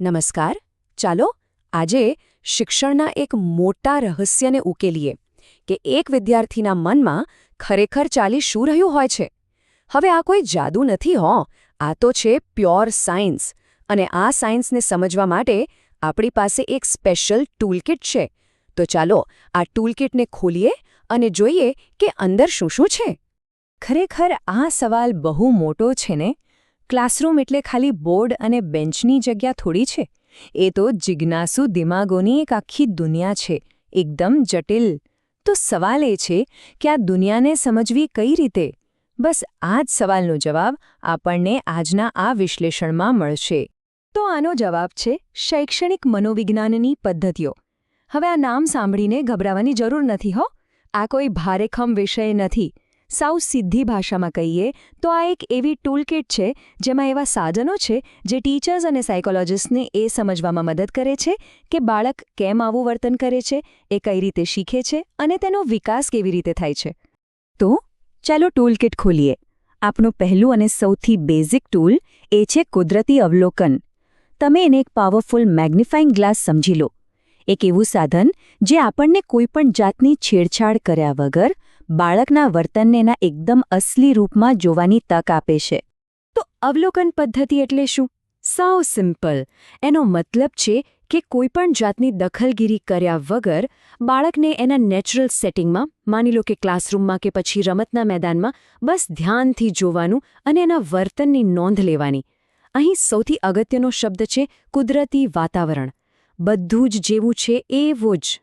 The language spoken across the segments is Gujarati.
નમસ્કાર. ચાલો આજે શિક્ષણના એક મોટા રહસ્યને ઉકેલીએ કે એક વિદ્યાર્થીના મનમાં ખરેખર ચાલી શું રહ્યું હોય છે. હવે આ કોઈ જાદુ નથી આ તો છે પ્યોર સાયન્સ. અને આ સાયન્સને સમજવા માટે આપણી પાસે એક સ્પેશિયલ ટૂલકિટ છે. તો ચાલો આ ટૂલકિટને ખોલીએ અને જોઈએ કે અંદર શું શું છે. ખરેખર આ સવાલ બહુ મોટો છે ને. ક્લાસરૂમ એટલે ખાલી બોર્ડ અને બેન્ચની જગ્યા થોડી છે. એ તો જિજ્ઞાસુ દિમાગોની એક આખી દુનિયા છે, એકદમ જટિલ. તો સવાલ એ છે કે આ દુનિયાને સમજવી કઈ રીતે? બસ આ જ સવાલનો જવાબ આપણને આજના આ વિશ્લેષણમાં મળશે. તો આનો જવાબ છે શૈક્ષણિક મનોવિજ્ઞાનની પદ્ધતિઓ. હવે આ નામ સાંભળીને ગભરાવાની જરૂર નથી આ કોઈ ભારેખમ વિષય નથી. સાવ સીધી ભાષામાં કહીએ તો આ એક એવી ટૂલકિટ છે જેમાં એવા સાધનો છે જે ટીચર્સ અને સાયકોલોજિસ્ટને એ સમજવામાં મદદ કરે છે કે બાળક કેમ આવું વર્તન કરે છે, એ કઈ રીતે શીખે છે અને તેનો વિકાસ કેવી રીતે થાય છે. તો ચાલો ટૂલકિટ ખોલીએ. આપણું પહેલું અને સૌથી બેઝિક ટૂલ એ છે કુદરતી અવલોકન. તમે એને એક પાવરફુલ મેગ્નિફાઇંગ ગ્લાસ સમજી લો. એક એવું સાધન જે આપણને કોઈપણ જાતની છેડછાડ કર્યા વગર બાળકના વર્તનને એના એકદમ અસલી રૂપમાં જોવાની તક આપે છે. તો અવલોકન પદ્ધતિ એટલે શું? સાવ સિમ્પલ. એનો મતલબ છે કે કોઈપણ જાતની દખલગીરી કર્યા વગર બાળકને એના નેચરલ સેટિંગમાં, માની લો કે ક્લાસરૂમમાં કે પછી રમતના મેદાનમાં, બસ ધ્યાનથી જોવાનું અને એના વર્તનની નોંધ લેવાની. અહીં સૌથી અગત્યનો શબ્દ છે કુદરતી વાતાવરણ. બધું જ જેવું છે એવું જ.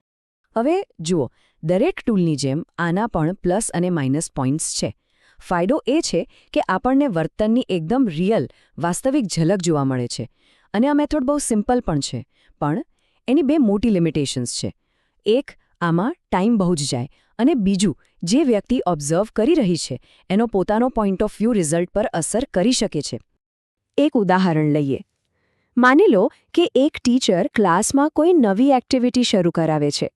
હવે જુઓ, દરેક ટૂલની જેમ આના પણ પ્લસ અને માઇનસ પોઇન્ટ્સ છે. ફાયદો એ છે કે આપણને વર્તનની એકદમ રિયલ, વાસ્તવિક ઝલક જોવા મળે છે. અને આ મેથડ બહુ સિમ્પલ પણ છે, પણ એની બે મોટી લિમિટેશન્સ છે. એક, આમાં ટાઈમ બહુ જ જાય, અને બીજું, જે વ્યક્તિ ઓબ્ઝર્વ કરી રહી છે એનો પોતાનો પોઈન્ટ ઓફ વ્યૂ રિઝલ્ટ પર અસર કરી શકે છે. એક ઉદાહરણ લઈએ. માની લો કે એક ટીચર ક્લાસમાં કોઈ નવી એક્ટિવિટી શરૂ કરાવે છે.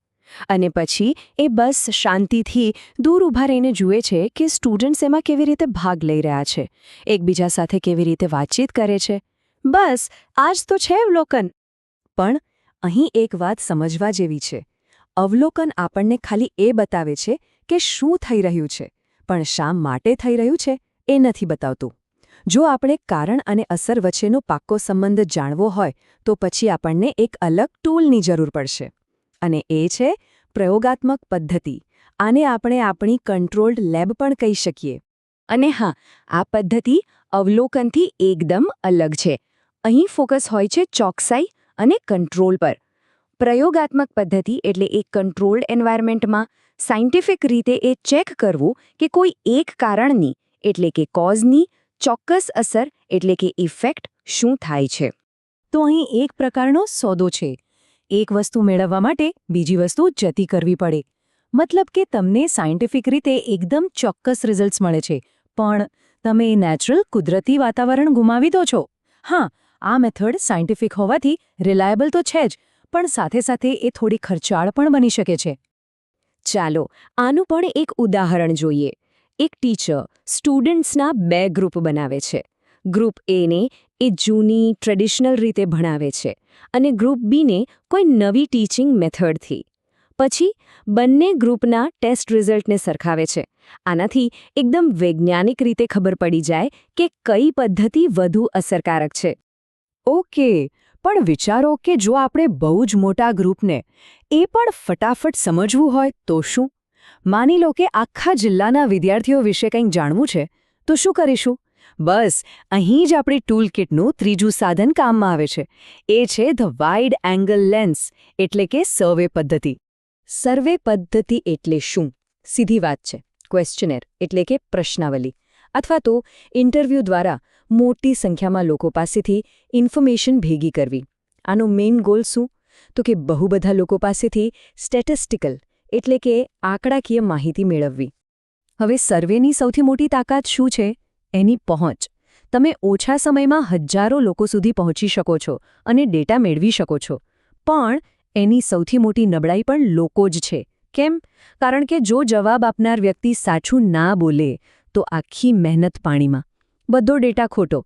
અને પછી એ બસ શાંતિથી દૂર ઊભા રહીને જુએ છે કે સ્ટુડન્ટ્સ એમાં કેવી રીતે ભાગ લઈ રહ્યા છે, એકબીજા સાથે કેવી રીતે વાતચીત કરે છે. બસ આ જ તો છે અવલોકન. પણ અહીં એક વાત સમજવા જેવી છે. અવલોકન આપણને ખાલી એ બતાવે છે કે શું થઈ રહ્યું છે, પણ શા માટે થઈ રહ્યું છે એ નથી બતાવતું. જો આપણે કારણ અને અસર વચ્ચેનો પાક્કો સંબંધ જાણવો હોય તો પછી આપણને એક અલગ ટૂલની જરૂર પડશે. અને એ છે પ્રયોગાત્મક પદ્ધતિ. આને આપણે આપણી કંટ્રોલ્ડ લેબ પણ કહી શકીએ. અને હા, આ પદ્ધતિ અવલોકનથી એકદમ અલગ છે. અહીં ફોકસ હોય છે ચોકસાઈ અને કંટ્રોલ પર. પ્રયોગાત્મક પદ્ધતિ એટલે એક કંટ્રોલ્ડ એન્વાયરમેન્ટમાં સાયન્ટિફિક રીતે એ ચેક કરવું કે કોઈ એક કારણની, એટલે કે કોઝની ચોક્કસ અસર, એટલે કે ઇફેક્ટ શું થાય છે. તો અહીં એક પ્રકારનો સોદો છે. એક વસ્તુ મેળવવા માટે બીજી વસ્તુ જતી કરવી પડે. મતલબ કે તમને સાયન્ટિફિક રીતે એકદમ ચોક્કસ રિઝલ્ટ્સ મળે છે, પણ તમે નેચરલ કુદરતી વાતાવરણ ગુમાવી દો છો. હા, આ મેથડ સાયન્ટિફિક હોવાથી રિલાયબલ તો છે જ, પણ સાથે સાથે એ થોડી ખર્ચાળ પણ બની શકે છે. ચાલો આનું પણ એક ઉદાહરણ જોઈએ. એક ટીચર સ્ટુડન્ટ્સના બે ગ્રુપ બનાવે છે. ગ્રુપ એને એ જૂની ટ્રેડિશનલ રીતે ભણાવે છે અને ગ્રુપ બીને કોઈ નવી ટીચિંગ મેથડથી. પછી બંને ગ્રુપના ટેસ્ટ રિઝલ્ટને સરખાવે છે. આનાથી એકદમ વૈજ્ઞાનિક રીતે ખબર પડી જાય કે કઈ પદ્ધતિ વધુ અસરકારક છે. ઓકે, પણ વિચારો કે જો આપણે બહુ જ મોટા ગ્રુપને એ પણ ફટાફટ સમજવું હોય તો શું? માની લો કે આખા જિલ્લાના વિદ્યાર્થીઓ વિશે કંઈક જાણવું છે, તો શું કરીશું? બસ અહીં જ આપણી ટૂલ કિટનું ત્રીજું સાધન કામમાં આવે છે. એ છે ધ વાઇડ એંગલ લેન્સ, એટલે કે સર્વે પદ્ધતિ. સર્વે પદ્ધતિ એટલે શું? સીધી વાત છે. ક્વેશ્ચનેર એટલે કે પ્રશ્નાવલી, અથવા તો ઇન્ટરવ્યૂ દ્વારા મોટી સંખ્યામાં લોકો પાસેથી ઇન્ફોર્મેશન ભેગી કરવી. આનો મેઇન ગોલ શું? તો કે બહુ બધા લોકો પાસેથી સ્ટેટિસ્ટિકલ, એટલે કે આંકડાકીય માહિતી મેળવવી. હવે સર્વેની સૌથી મોટી તાકાત શું છે? એની પહોંચ. તમે ઓછા સમયમાં હજારો લોકો સુધી પહોંચી શકો છો અને ડેટા મેળવી શકો છો. પણ એની સૌથી મોટી નબળાઈ પણ લોકો જ છે. કેમ? કારણ કે જો જવાબ આપનાર વ્યક્તિ સાચું ના બોલે તો આખી મહેનત પાણીમાં. બધો ડેટા ખોટો.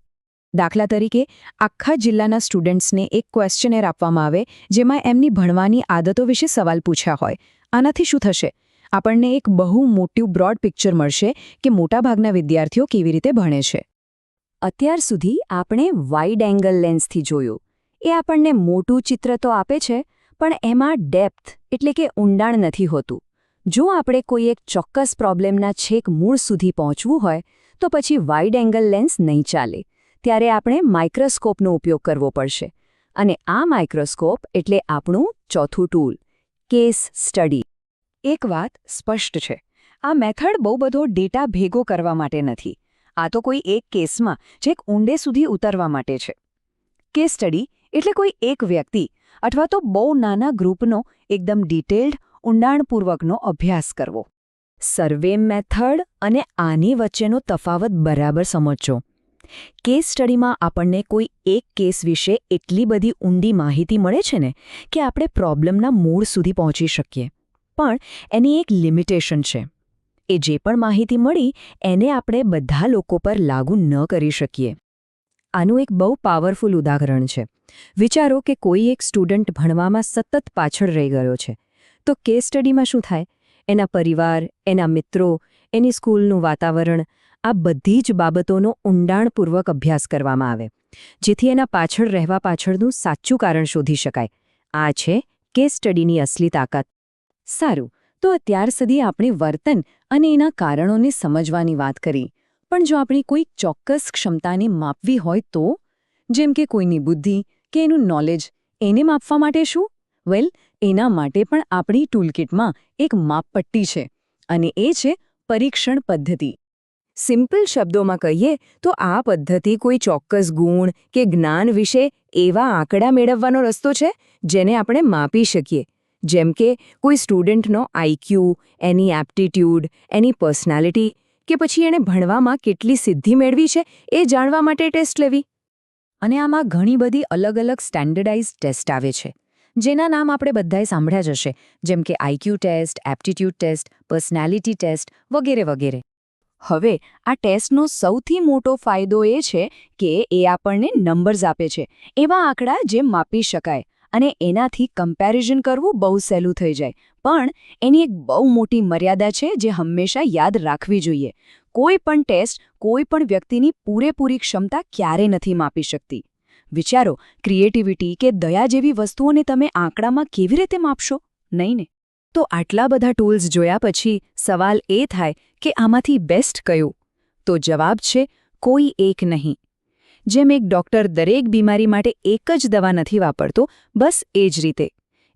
દાખલા તરીકે આખા જિલ્લાના સ્ટુડન્ટ્સને એક ક્વેશ્ચનેર આપવામાં આવે જેમાં એમની ભણવાની આદતો વિશે સવાલ પૂછ્યા હોય. આનાથી શું થશે? આપણને એક બહુ મોટું બ્રોડ પિક્ચર મળશે કે મોટાભાગના વિદ્યાર્થીઓ કેવી રીતે ભણે છે. અત્યાર સુધી આપણે વાઇડ એંગલ લેન્સથી જોયું. એ આપણને મોટું ચિત્ર તો આપે છે, પણ એમાં ડેપ્થ એટલે કે ઊંડાણ નથી હોતું. જો આપણે કોઈ એક ચોક્કસ પ્રોબ્લેમના છેક મૂળ સુધી પહોંચવું હોય તો પછી વાઇડ એંગલ લેન્સ નહીં ચાલે. ત્યારે આપણે માઇક્રોસ્કોપનો ઉપયોગ કરવો પડશે. અને આ માઇક્રોસ્કોપ એટલે આપણું ચોથું ટૂલ, કેસ સ્ટડી. એક વાત સ્પષ્ટ છે, આ મેથડ બહુ બધો ડેટા ભેગો કરવા માટે નથી. આ તો કોઈ એક કેસમાં છેક ઊંડે સુધી ઉતરવા માટે છે. કેસ સ્ટડી એટલે કોઈ એક વ્યક્તિ અથવા તો બહુ નાના ગ્રુપનો એકદમ ડિટેલ્ડ ઊંડાણપૂર્વકનો અભ્યાસ કરવો. સર્વે મેથડ અને આની વચ્ચેનો તફાવત બરાબર સમજજો. કેસ સ્ટડીમાં આપણને કોઈ એક કેસ વિશે એટલી બધી ઊંડી માહિતી મળે છે ને કે આપણે પ્રોબ્લેમના મૂળ સુધી પહોંચી શકીએ. પણ એની એક લિમિટેશન છે. એ જે પણ માહિતી મળી એને આપણે બધા લોકો પર લાગુ ન કરી શકીએ. આનું એક બહુ પાવરફુલ ઉદાહરણ છે. વિચારો કે કોઈ એક સ્ટુડન્ટ ભણવામાં સતત પાછળ રહી ગયો છે. તો કેસ સ્ટડીમાં શું થાય? એના પરિવાર, એના મિત્રો, એની સ્કૂલનું વાતાવરણ, આ બધી જ બાબતોનો ઊંડાણપૂર્વક અભ્યાસ કરવામાં આવે, જેથી એના પાછળ રહેવા પાછળનું સાચું કારણ શોધી શકાય. આ છે કેસ સ્ટડીની અસલી તાકાત. સારું, તો અત્યાર સુધી આપણે વર્તન અને એના કારણોને સમજવાની વાત કરી. પણ જો આપણી કોઈ ચોક્કસ ક્ષમતાને માપવી હોય તો? જેમ કે કોઈની બુદ્ધિ કે એનું નોલેજ, એને માપવા માટે શું? વેલ, એના માટે પણ આપણી ટૂલકિટમાં એક માપપટ્ટી છે, અને એ છે પરીક્ષણ પદ્ધતિ. સિમ્પલ શબ્દોમાં કહીએ તો આ પદ્ધતિ કોઈ ચોક્કસ ગુણ કે જ્ઞાન વિશે એવા આંકડા મેળવવાનો રસ્તો છે જેને આપણે માપી શકીએ. જેમ કે કોઈ સ્ટુડન્ટનો આઈક્યુ, એની એપ્ટિટ્યૂડ, એની પર્સનાલિટી, કે પછી એણે ભણવામાં કેટલી સિદ્ધિ મેળવી છે એ જાણવા માટે ટેસ્ટ લેવી. અને આમાં ઘણી બધી અલગ અલગ સ્ટેન્ડર્ડાઇઝ ટેસ્ટ આવે છે, જેના નામ આપણે બધાએ સાંભળ્યા જ હશે, જેમ કે IQ test, aptitude test, personality test વગેરે વગેરે. હવે આ ટેસ્ટનો સૌથી મોટો ફાયદો એ છે કે એ આપણને નંબર્સ આપે છે, એવા આંકડા જે માપી શકાય, અને એનાથી કમ્પેરિઝન કરવું બહુ સહેલું થઈ જાય. પણ એની એક બહુ મોટી મર્યાદા છે જે હંમેશા યાદ રાખવી જોઈએ. કોઈ પણ ટેસ્ટ કોઈ પણ વ્યક્તિની પૂરેપૂરી ક્ષમતા ક્યારે નથી માપી શકતી. વિચારો, ક્રિએટિવિટી કે દયા જેવી વસ્તુઓને તમે આંકડામાં કેવી રીતે માપશો? નહીં ને? તો આટલા બધા ટૂલ્સ જોયા પછી સવાલ એ થાય કે આમાંથી બેસ્ટ કયું? તો જવાબ છે કોઈ એક નહીં. જેમ એક ડૉક્ટર દરેક બીમારી માટે એક જ દવા નથી વાપરતો, બસ એ જ રીતે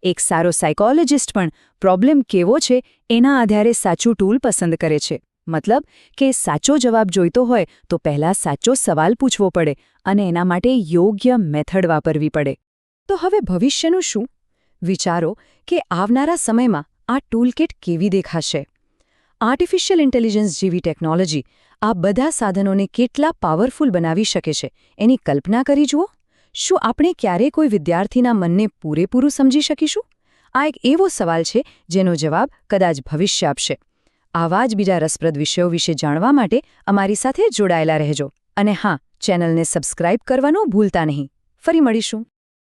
એક સારો સાયકોલોજિસ્ટ પણ પ્રોબ્લેમ કેવો છે એના આધારે સાચું ટૂલ પસંદ કરે છે. મતલબ કે સાચો જવાબ જોઈતો હોય તો પહેલાં સાચો સવાલ પૂછવો પડે અને એના માટે યોગ્ય મેથડ વાપરવી પડે. તો હવે ભવિષ્યનું શું? વિચારો કે આવનારા સમયમાં આ ટૂલકિટ કેવી દેખાશે. આર્ટિફિશિયલ ઇન્ટેલિજન્સ જેવી ટેકનોલોજી આ બધા સાધનોને કેટલા પાવરફુલ બનાવી શકે છે એની કલ્પના કરી જુઓ. શું આપણે ક્યારેય કોઈ વિદ્યાર્થીના મનને પૂરેપૂરું સમજી શકીશું? આ એક એવો સવાલ છે જેનો જવાબ કદાચ ભવિષ્ય આપશે. આવા જ બીજા રસપ્રદ વિષયો વિશે જાણવા માટે અમારી સાથે જોડાયેલા રહેજો. અને હા, ચેનલને સબસ્ક્રાઇબ કરવાનું ભૂલતા નહીં. ફરી મળીશું.